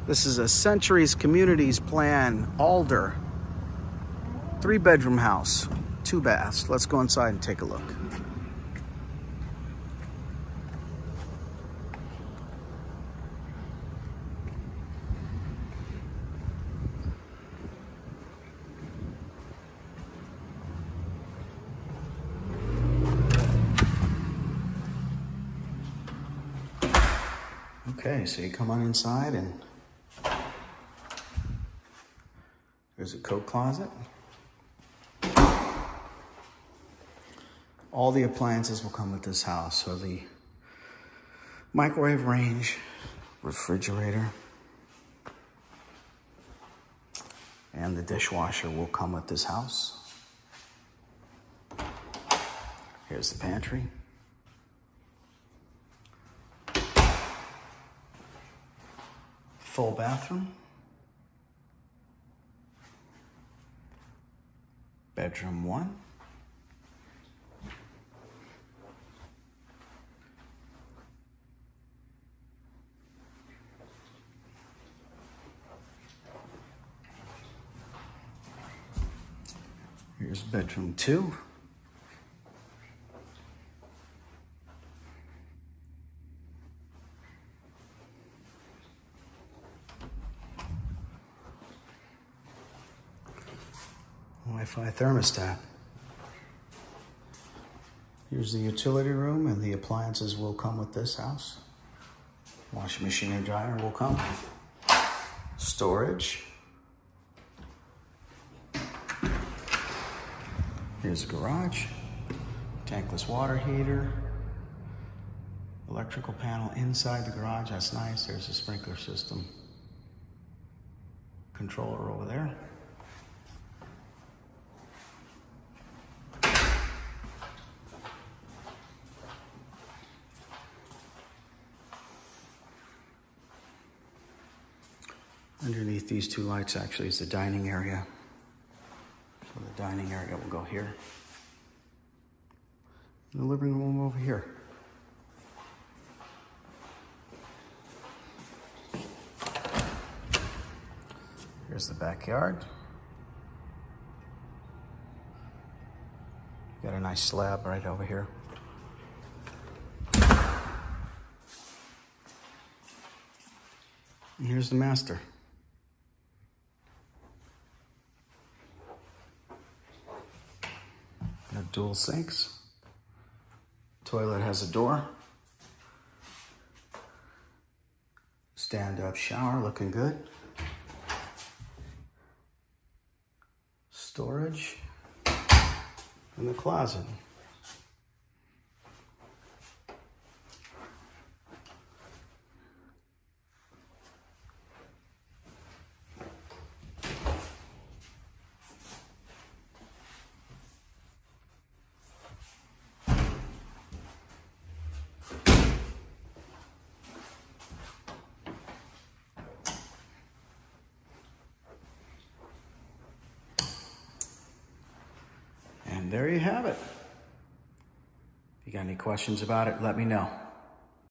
This is a Centuries Communities Plan, Alder. 3-bedroom house, 2 baths. Let's go inside and take a look. Okay, so you come on inside and there's a coat closet. All the appliances will come with this house. So the microwave range, refrigerator, and the dishwasher will come with this house. Here's the pantry. Full bathroom. Bedroom 1. Here's bedroom 2. Wi-Fi thermostat. Here's the utility room, and the appliances will come with this house. Washing machine and dryer will come. Storage. Here's a garage. Tankless water heater. Electrical panel inside the garage. That's nice. There's a sprinkler system. Controller over there. Underneath these 2 lights actually is the dining area. So the dining area will go here. And the living room over here. Here's the backyard. Got a nice slab right over here. And here's the master. Got dual sinks. Toilet has a door. Stand-up shower, looking good. Storage. And the closet. And there you have it. If you got any questions about it, let me know.